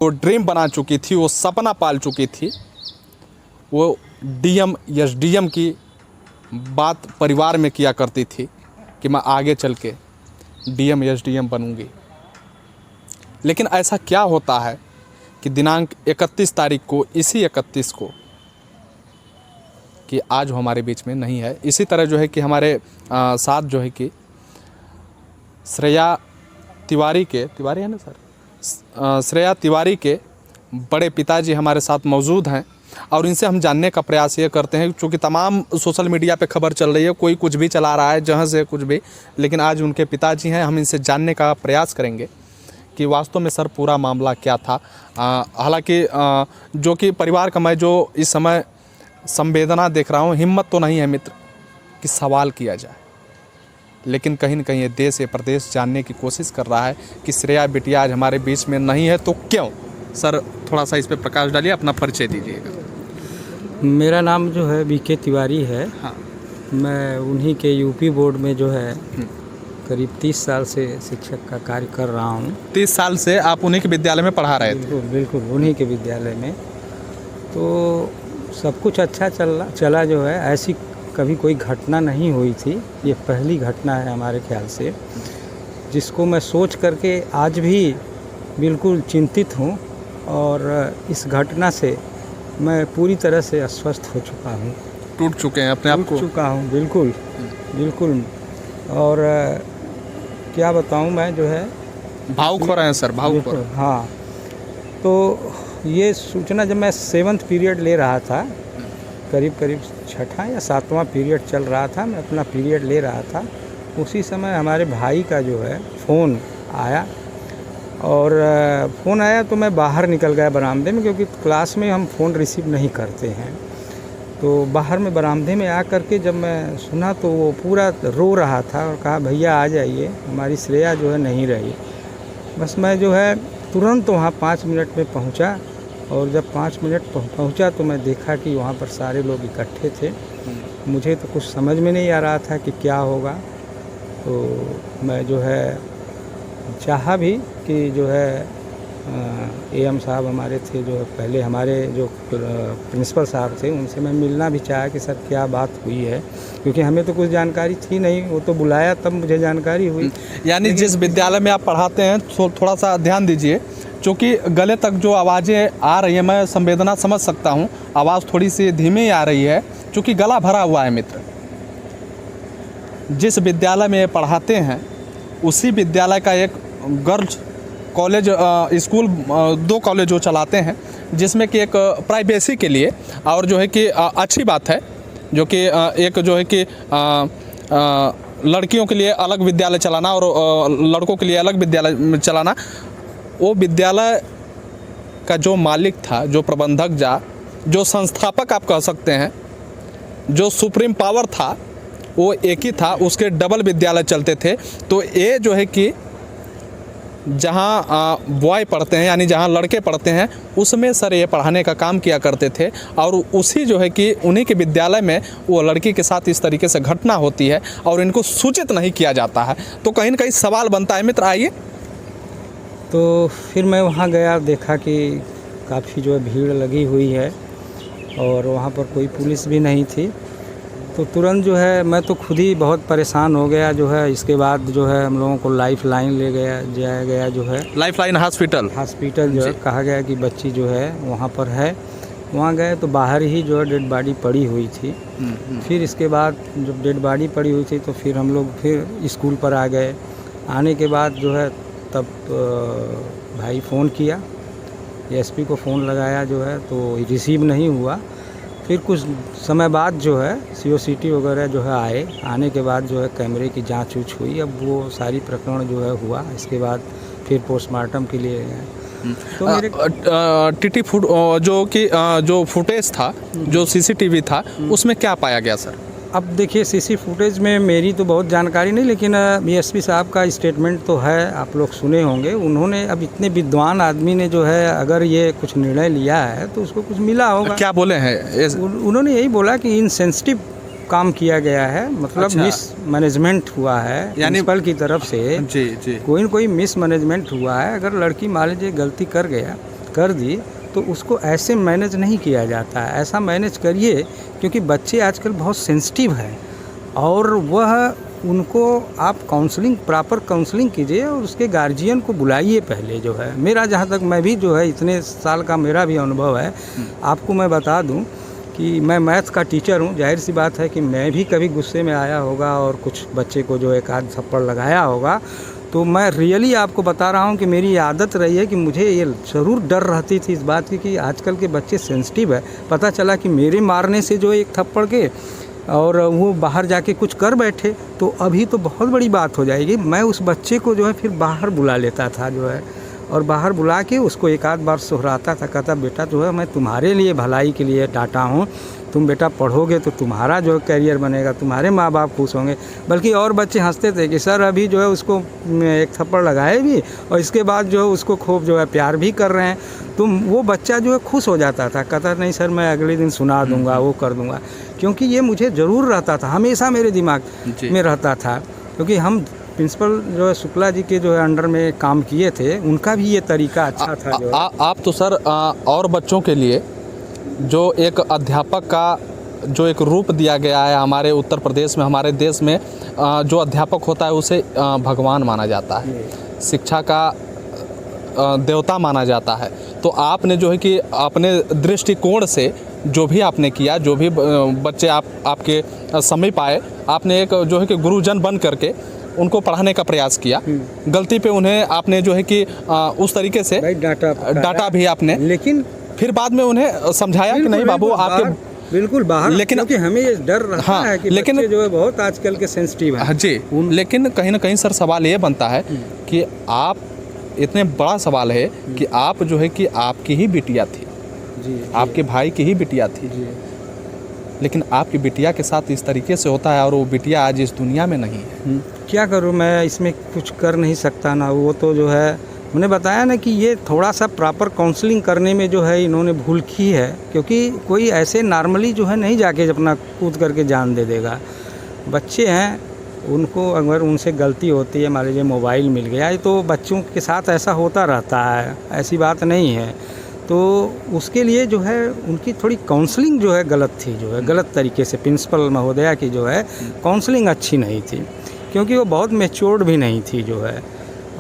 वो ड्रीम बना चुकी थी, वो सपना पाल चुकी थी, वो डीएम एसडीएम की बात परिवार में किया करती थी कि मैं आगे चल के डीएम एसडीएम बनूंगी। लेकिन ऐसा क्या होता है कि दिनांक 31 तारीख को, इसी 31 को, कि आज वो हमारे बीच में नहीं है। इसी तरह जो है कि हमारे साथ जो है कि श्रेया तिवारी है ना सर, श्रेया तिवारी के बड़े पिताजी हमारे साथ मौजूद हैं और इनसे हम जानने का प्रयास ये करते हैं, क्योंकि तमाम सोशल मीडिया पे खबर चल रही है, कोई कुछ भी चला रहा है, जहाँ से कुछ भी, लेकिन आज उनके पिताजी हैं। हम इनसे जानने का प्रयास करेंगे कि वास्तव में सर पूरा मामला क्या था। हालांकि जो कि परिवार का मैं जो इस समय संवेदना देख रहा हूँ, हिम्मत तो नहीं है मित्र कि सवाल किया जाए, लेकिन कहीं न कहीं ये देश, ये प्रदेश जानने की कोशिश कर रहा है कि श्रेया बिटिया आज हमारे बीच में नहीं है तो क्यों। सर थोड़ा सा इस पर प्रकाश डालिए, अपना परिचय दीजिएगा। मेरा नाम जो है बीके तिवारी है। हाँ। मैं उन्हीं के यूपी बोर्ड में जो है करीब 30 साल से शिक्षक का कार्य कर रहा हूँ। 30 साल से आप उन्हीं के विद्यालय में पढ़ा रहे थे? बिल्कुल बिल्कुल, उन्हीं के विद्यालय में। तो सब कुछ अच्छा चला जो है, ऐसी कभी कोई घटना नहीं हुई थी। ये पहली घटना है हमारे ख्याल से, जिसको मैं सोच करके आज भी बिल्कुल चिंतित हूँ और इस घटना से मैं पूरी तरह से अस्वस्थ हो चुका हूँ। टूट चुके हैं अपने आप को? टूट चुका हूँ बिल्कुल बिल्कुल। और क्या बताऊँ, मैं जो है भावुक हो रहे हैं सर, भावुक हो रहे हैं। हाँ, तो ये सूचना जब मैं 7th पीरियड ले रहा था, करीब 6ठा या 7वां पीरियड चल रहा था, मैं अपना पीरियड ले रहा था, उसी समय हमारे भाई का जो है फ़ोन आया। और फ़ोन आया तो मैं बाहर निकल गया बरामदे में, क्योंकि क्लास में हम फ़ोन रिसीव नहीं करते हैं। तो बाहर में बरामदे में आ कर के जब मैं सुना तो वो पूरा रो रहा था और कहा भैया आ जाइए, हमारी श्रेया जो है नहीं रही। बस मैं जो है तुरंत वहाँ 5 मिनट में पहुँचा, और जब 5 मिनट पहुँचा तो मैं देखा कि वहाँ पर सारे लोग इकट्ठे थे। मुझे तो कुछ समझ में नहीं आ रहा था कि क्या होगा। तो मैं जो है चाहा भी कि जो है एएम साहब हमारे थे, जो पहले हमारे जो प्रिंसिपल साहब थे, उनसे मैं मिलना भी चाहा कि सर क्या बात हुई है, क्योंकि हमें तो कुछ जानकारी थी नहीं। वो तो बुलाया तब मुझे जानकारी हुई। यानी जिस विद्यालय में आप पढ़ाते हैं, थोड़ा सा ध्यान दीजिए, क्योंकि गले तक जो आवाज़ें आ रही हैं, मैं संवेदना समझ सकता हूँ, आवाज़ थोड़ी सी धीमी आ रही है क्योंकि गला भरा हुआ है मित्र। जिस विद्यालय में पढ़ाते हैं उसी विद्यालय का एक गर्ल्स कॉलेज, स्कूल, 2 कॉलेज वो चलाते हैं, जिसमें कि एक प्राइवेसी के लिए और जो है कि अच्छी बात है, जो कि एक जो है कि लड़कियों के लिए अलग विद्यालय चलाना और लड़कों के लिए अलग विद्यालय चलाना। वो विद्यालय का जो मालिक था, जो प्रबंधक, जो संस्थापक आप कह सकते हैं, जो सुप्रीम पावर था, वो एक ही था। उसके डबल विद्यालय चलते थे। तो ये जो है कि जहाँ बॉय पढ़ते हैं, यानी जहाँ लड़के पढ़ते हैं, उसमें सर ये पढ़ाने का काम किया करते थे। और उसी जो है कि उन्हीं के विद्यालय में वो लड़की के साथ इस तरीके से घटना होती है और इनको सूचित नहीं किया जाता है। तो कहीं न कहीं सवाल बनता है मित्र। आइए। तो फिर मैं वहाँ गया, देखा कि काफ़ी जो है भीड़ लगी हुई है और वहाँ पर कोई पुलिस भी नहीं थी। तो तुरंत जो है मैं तो खुद ही बहुत परेशान हो गया। जो है इसके बाद जो है हम लोगों को लाइफ लाइन जाया गया, जो है लाइफ लाइन हॉस्पिटल जो है कहा गया कि बच्ची जो है वहाँ पर है। वहाँ गए तो बाहर ही जो है डेड बॉडी पड़ी हुई थी। फिर इसके बाद जब डेड बॉडी पड़ी हुई थी तो फिर हम लोग फिर स्कूल पर आ गए। आने के बाद जो है तब भाई फ़ोन किया, एसपी को फ़ोन लगाया जो है, तो रिसीव नहीं हुआ। फिर कुछ समय बाद जो है सीओसीटी वगैरह जो है आने के बाद जो है कैमरे की जांच हुई। अब वो सारी प्रकरण जो है हुआ। इसके बाद फिर पोस्टमार्टम के लिए गए। तो मेरे टीटी फुट जो फुटेज था, जो सीसीटीवी था, उसमें क्या पाया गया सर? अब देखिए सीसी फुटेज में मेरी तो बहुत जानकारी नहीं, लेकिन एसपी साहब का स्टेटमेंट तो है, आप लोग सुने होंगे। उन्होंने, अब इतने विद्वान आदमी ने जो है अगर ये कुछ निर्णय लिया है तो उसको कुछ मिला होगा। क्या बोले हैं? उन्होंने यही बोला कि इनसेंसिटिव काम किया गया है, मतलब अच्छा। मिस मैनेजमेंट हुआ है प्रिंसिपल की तरफ से। जी। कोई न कोई मिस मैनेजमेंट हुआ है। अगर लड़की मान लीजिए गलती कर गया बात कर दी तो उसको ऐसे मैनेज नहीं किया जाता है। ऐसा मैनेज करिए, क्योंकि बच्चे आजकल बहुत सेंसिटिव हैं और वह उनको आप काउंसलिंग, प्रॉपर काउंसलिंग कीजिए और उसके गार्जियन को बुलाइए पहले जो है। मेरा जहाँ तक, मैं भी जो है इतने साल का मेरा भी अनुभव है, आपको मैं बता दूं कि मैं मैथ्स का टीचर हूँ। जाहिर सी बात है कि मैं भी कभी गुस्से में आया होगा और कुछ बच्चे को जो एक आध थप्पड़ लगाया होगा, तो मैं रियली आपको बता रहा हूँ कि मेरी आदत रही है कि मुझे ये ज़रूर डर रहती थी इस बात की कि आजकल के बच्चे सेंसिटिव है। पता चला कि मेरे मारने से जो एक थप्पड़ के और वो बाहर जाके कुछ कर बैठे तो अभी तो बहुत बड़ी बात हो जाएगी। मैं उस बच्चे को जो है फिर बाहर बुला लेता था जो है, और बाहर बुला के उसको एक आध बार सुहराता था, कहता बेटा जो है मैं तुम्हारे लिए भलाई के लिए डांटा हूँ, तुम बेटा पढ़ोगे तो तुम्हारा जो करियर बनेगा, तुम्हारे माँ बाप खुश होंगे। बल्कि और बच्चे हंसते थे कि सर अभी जो है उसको एक थप्पड़ लगाए भी और इसके बाद जो है उसको खूब जो है प्यार भी कर रहे हैं। तो वो बच्चा जो है खुश हो जाता था, कहता नहीं सर मैं अगले दिन सुना दूंगा, वो कर दूंगा। क्योंकि ये मुझे ज़रूर रहता था, हमेशा मेरे दिमाग में रहता था। क्योंकि हम प्रिंसिपल जो है शुक्ला जी के जो है अंडर में काम किए थे, उनका भी ये तरीका अच्छा था। जो आप तो सर और बच्चों के लिए जो एक अध्यापक का जो एक रूप दिया गया है हमारे उत्तर प्रदेश में, हमारे देश में जो अध्यापक होता है उसे भगवान माना जाता है, शिक्षा का देवता माना जाता है। तो आपने जो है कि अपने दृष्टिकोण से जो भी आपने किया, जो भी बच्चे आपके समीप आए, आपने एक जो है कि गुरुजन बन करके उनको पढ़ाने का प्रयास किया। गलती पे उन्हें आपने जो है कि उस तरीके से डांटा भी आपने, लेकिन फिर बाद में उन्हें समझाया कि नहीं बाबू आपके बिल्कुल बाहर, लेकिन क्योंकि हमें ये डर रहता है कि लेकिन बच्चे जो है बहुत आजकल के सेंसिटिव हैं। जी, लेकिन कहीं ना कहीं सर सवाल ये बनता है कि आप, इतने बड़ा सवाल है कि आप जो है कि आपकी ही बिटिया थी जी, आपके भाई की ही बिटिया थी जी, लेकिन आपकी बिटिया के साथ इस तरीके से होता है और वो बिटिया आज इस दुनिया में नहीं है। क्या करूँ मैं, इसमें कुछ कर नहीं सकता ना। वो तो जो है मैंने बताया ना कि ये थोड़ा सा प्रॉपर काउंसलिंग करने में जो है इन्होंने भूल की है। क्योंकि कोई ऐसे नॉर्मली जो है नहीं जाके अपना कूद करके जान दे देगा। बच्चे हैं, उनको अगर उनसे गलती होती है, मान लीजिए मोबाइल मिल गया, तो बच्चों के साथ ऐसा होता रहता है, ऐसी बात नहीं है। तो उसके लिए जो है उनकी थोड़ी काउंसलिंग जो है गलत थी, जो है गलत तरीके से प्रिंसिपल महोदया की जो है काउंसलिंग अच्छी नहीं थी, क्योंकि वो बहुत मैच्योर्ड भी नहीं थी जो है।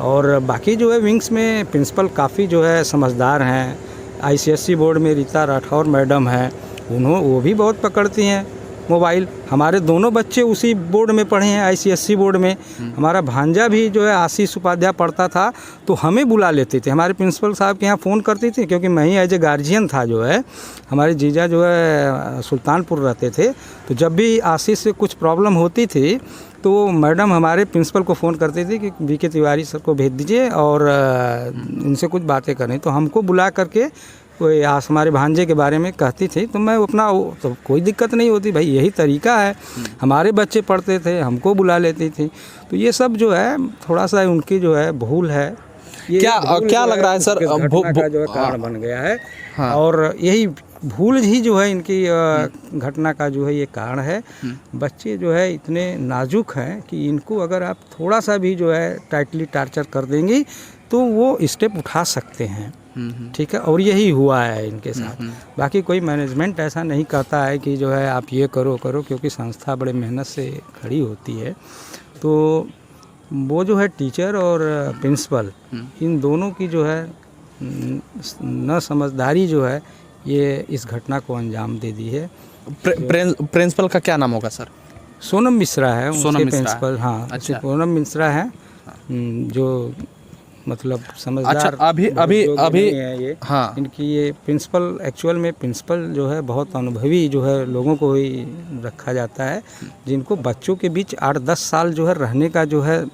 और बाकी जो है विंग्स में प्रिंसिपल काफ़ी जो है समझदार हैं। आईसीएसई बोर्ड में रीता राठौर मैडम हैं, वो भी बहुत पकड़ती हैं मोबाइल। हमारे दोनों बच्चे उसी बोर्ड में पढ़े हैं, आईसीएसई बोर्ड में। हमारा भांजा भी जो है आशीष उपाध्याय पढ़ता था, तो हमें बुला लेते थे, हमारे प्रिंसिपल साहब के यहाँ फ़ोन करती थी, क्योंकि मैं ही एज ए गार्जियन था जो है। हमारे जीजा जो है सुल्तानपुर रहते थे, तो जब भी आशीष से कुछ प्रॉब्लम होती थी तो मैडम हमारे प्रिंसिपल को फ़ोन करती थी कि बीके तिवारी सर को भेज दीजिए और इनसे कुछ बातें करें। तो हमको बुला करके कोई हमारे भांजे के बारे में कहती थी, तो मैं अपना, तो कोई दिक्कत नहीं होती भाई, यही तरीका है। हमारे बच्चे पढ़ते थे, हमको बुला लेती थी। तो ये सब जो है थोड़ा सा उनकी जो है भूल है। क्या लग रहा है सर, का जो है कारण बन गया है। हाँ। और यही भूल ही जो है इनकी घटना का जो है ये कारण है। बच्चे जो है इतने नाजुक हैं कि इनको अगर आप थोड़ा सा भी जो है टाइटली टार्चर कर देंगे तो वो स्टेप उठा सकते हैं। ठीक है, और यही हुआ है इनके साथ। बाकी कोई मैनेजमेंट ऐसा नहीं कहता है कि जो है आप ये करो, क्योंकि संस्था बड़े मेहनत से खड़ी होती है। तो वो जो है टीचर और प्रिंसिपल, इन दोनों की जो है न समझदारी जो है ये इस घटना को अंजाम दे दी है। प्रिंसिपल का क्या नाम होगा सर? सोनम मिश्रा है सोनम प्रिंसिपल। हाँ, अच्छा। सोनम मिश्रा है जो मतलब समझदार। अच्छा, अभी है ये। हाँ, इनकी ये प्रिंसिपल, एक्चुअल में प्रिंसिपल जो है बहुत अनुभवी जो है लोगों को ही रखा जाता है, जिनको बच्चों के बीच 8-10 साल जो है रहने का जो है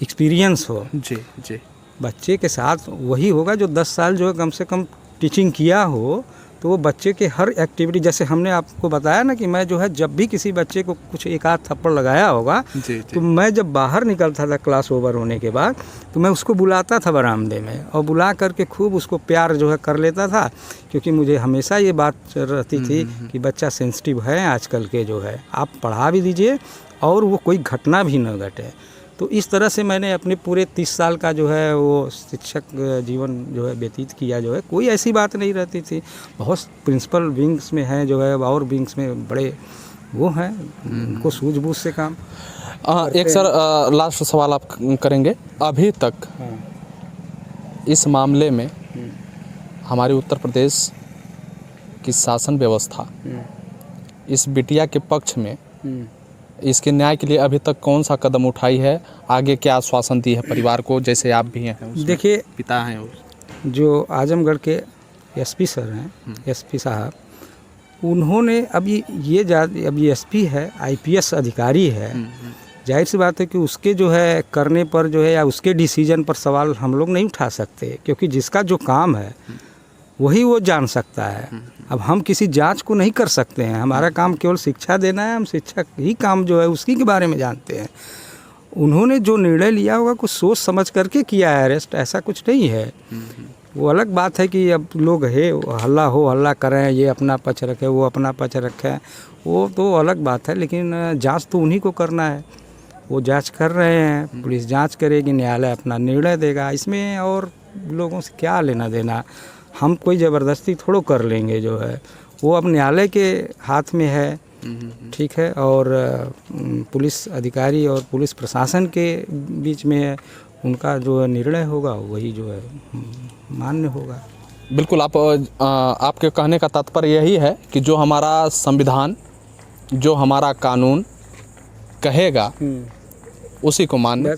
एक्सपीरियंस हो। जी जी, बच्चे के साथ वही होगा जो 10 साल जो है कम से कम टीचिंग किया हो। तो वो बच्चे के हर एक्टिविटी, जैसे हमने आपको बताया ना कि मैं जो है जब भी किसी बच्चे को कुछ एक आध थप्पड़ लगाया होगा जी। तो मैं जब बाहर निकलता था क्लास ओवर होने के बाद, तो मैं उसको बुलाता था बरामदे में और बुला करके खूब उसको प्यार जो है कर लेता था, क्योंकि मुझे हमेशा ये बात रहती थी कि बच्चा सेंसिटिव है आजकल के जो है, आप पढ़ा भी दीजिए और वो कोई घटना भी न घटे। तो इस तरह से मैंने अपने पूरे 30 साल का जो है वो शिक्षक जीवन जो है व्यतीत किया जो है। कोई ऐसी बात नहीं रहती थी। बहुत प्रिंसिपल विंग्स में हैं जो है, और विंग्स में बड़े वो हैं, उनको सूझबूझ से काम। एक सर लास्ट सवाल आप करेंगे। अभी तक इस मामले में हमारे उत्तर प्रदेश की शासन व्यवस्था इस बिटिया के पक्ष में इसके न्याय के लिए अभी तक कौन सा कदम उठाई है, आगे क्या आश्वासन दी है परिवार को, जैसे आप भी हैं देखिए पिता हैं जो आजमगढ़ के एसपी सर हैं, एसपी साहब, उन्होंने अभी अभी एसपी है, आईपीएस अधिकारी है, जाहिर सी बात है कि उसके जो है करने पर जो है या उसके डिसीजन पर सवाल हम लोग नहीं उठा सकते, क्योंकि जिसका जो काम है वही वो जान सकता है। अब हम किसी जांच को नहीं कर सकते हैं, हमारा काम केवल शिक्षा देना है, हम शिक्षक ही काम जो है उसकी के बारे में जानते हैं। उन्होंने जो निर्णय लिया होगा कुछ सोच समझ करके किया है अरेस्ट, ऐसा कुछ नहीं है। वो अलग बात है कि अब लोग है हल्ला करें, ये अपना पक्ष रखे, वो अपना पक्ष रखे, वो तो अलग बात है, लेकिन जांच तो उन्हीं को करना है। वो जांच कर रहे हैं, पुलिस जांच करेगी, न्यायालय अपना निर्णय देगा, इसमें और लोगों से क्या लेना देना। हम कोई ज़बरदस्ती थोड़ो कर लेंगे, जो है वो अब न्यायालय के हाथ में है, ठीक है, और पुलिस अधिकारी और पुलिस प्रशासन के बीच में है, उनका जो निर्णय होगा वही जो है मान्य होगा। बिल्कुल। आपके कहने का तात्पर्य यही है कि जो हमारा संविधान, जो हमारा कानून कहेगा उसी को मानना।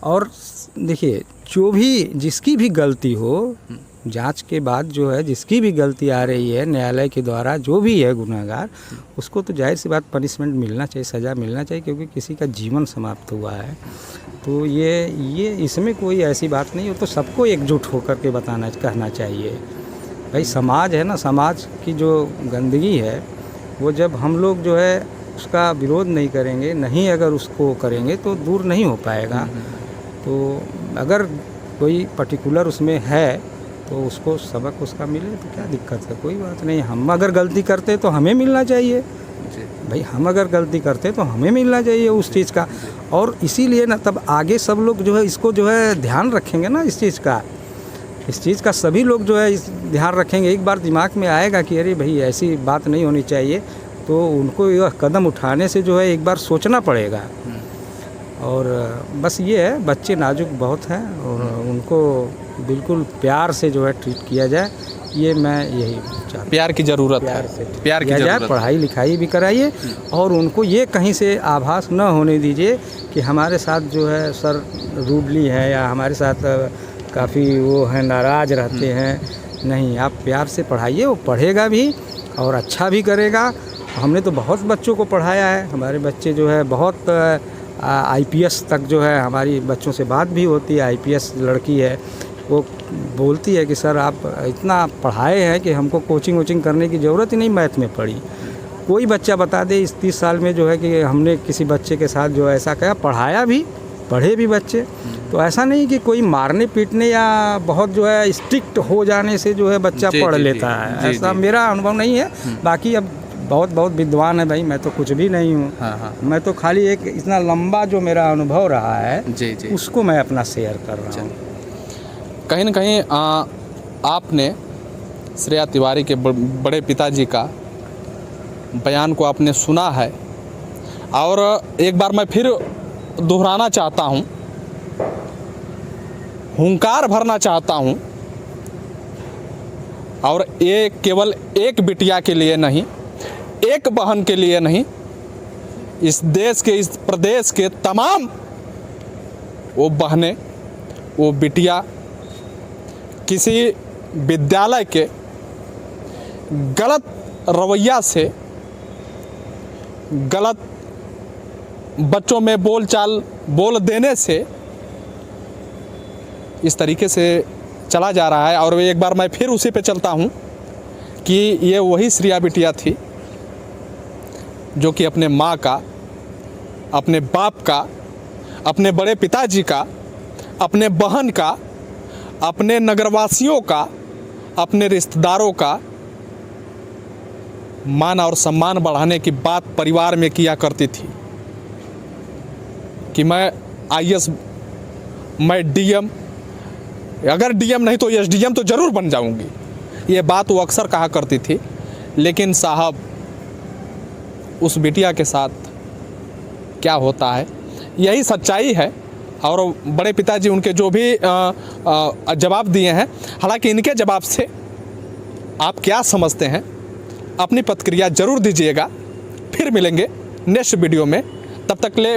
और देखिए जो भी जिसकी भी गलती हो, जांच के बाद जो है जिसकी भी गलती आ रही है न्यायालय के द्वारा, जो भी है गुनहगार, उसको तो जाहिर सी बात पनिशमेंट मिलना चाहिए, सज़ा मिलना चाहिए, क्योंकि किसी का जीवन समाप्त हुआ है। तो ये इसमें कोई ऐसी बात नहीं हो, तो सबको एकजुट होकर के कहना चाहिए। भाई समाज है ना, समाज की जो गंदगी है वो जब हम लोग जो है उसका विरोध नहीं करेंगे, नहीं अगर उसको करेंगे तो दूर नहीं हो पाएगा। तो अगर कोई पर्टिकुलर उसमें है तो उसको सबक उसका मिले तो क्या दिक्कत है, कोई बात नहीं। हम अगर गलती करते तो हमें मिलना चाहिए भाई, हम अगर गलती करते तो हमें मिलना चाहिए उस चीज़ का। और इसीलिए ना तब आगे सब लोग जो है इसको जो है ध्यान रखेंगे ना, इस चीज़ का सभी लोग जो है इस ध्यान रखेंगे। एक बार दिमाग में आएगा कि अरे भाई ऐसी बात नहीं होनी चाहिए, तो उनको यह कदम उठाने से जो है एक बार सोचना पड़ेगा। और बस ये है, बच्चे नाजुक बहुत हैं और उनको बिल्कुल प्यार से जो है ट्रीट किया जाए, ये मैं यही चाहता हूँ। प्यार की ज़रूरत है, प्यार की ज़रूरत है। पढ़ाई लिखाई भी कराइए और उनको ये कहीं से आभास न होने दीजिए कि हमारे साथ जो है सर रूडली है या हमारे साथ काफ़ी वो हैं, नाराज़ रहते हैं। नहीं, आप प्यार से पढ़ाइए, वो पढ़ेगा भी और अच्छा भी करेगा। हमने तो बहुत बच्चों को पढ़ाया है, हमारे बच्चे जो है बहुत आईपीएस तक जो है, हमारी बच्चों से बात भी होती है। आईपीएस लड़की है, वो बोलती है कि सर आप इतना पढ़ाए हैं कि हमको कोचिंग करने की ज़रूरत ही नहीं मैथ में पड़ी। कोई बच्चा बता दे इस 30 साल में जो है कि हमने किसी बच्चे के साथ जो ऐसा किया, पढ़ाया भी, पढ़े भी बच्चे। तो ऐसा नहीं कि कोई मारने पीटने या बहुत जो है स्ट्रिक्ट हो जाने से जो है बच्चा पढ़ लेता है, ऐसा मेरा अनुभव नहीं है। बाकी अब बहुत विद्वान है भाई, मैं तो कुछ भी नहीं हूँ। हाँ। मैं तो खाली एक इतना लंबा जो मेरा अनुभव रहा है उसको मैं अपना शेयर कर रहा हूँ। कहीं न कहीं आपने श्रेया तिवारी के बड़े पिताजी का बयान को आपने सुना है, और एक बार मैं फिर दोहराना चाहता हूँ, हुंकार भरना चाहता हूँ, और ये केवल एक बिटिया के लिए नहीं, एक बहन के लिए नहीं, इस देश के, इस प्रदेश के तमाम वो बहनें, वो बिटिया किसी विद्यालय के गलत रवैया से, गलत बच्चों में बोल देने से इस तरीके से चला जा रहा है। और एक बार मैं फिर उसी पे चलता हूँ कि ये वही श्रेया बिटिया थी जो कि अपने माँ का, अपने बाप का, अपने बड़े पिताजी का, अपने बहन का, अपने नगरवासियों का, अपने रिश्तेदारों का मान और सम्मान बढ़ाने की बात परिवार में किया करती थी कि मैं आईएएस, मैं डीएम, अगर डीएम नहीं तो एसडीएम तो ज़रूर बन जाऊंगी, ये बात वो अक्सर कहा करती थी। लेकिन साहब उस बिटिया के साथ क्या होता है, यही सच्चाई है। और बड़े पिताजी उनके जो भी जवाब दिए हैं, हालांकि इनके जवाब से आप क्या समझते हैं अपनी प्रतिक्रिया ज़रूर दीजिएगा। फिर मिलेंगे नेक्स्ट वीडियो में, तब तक ले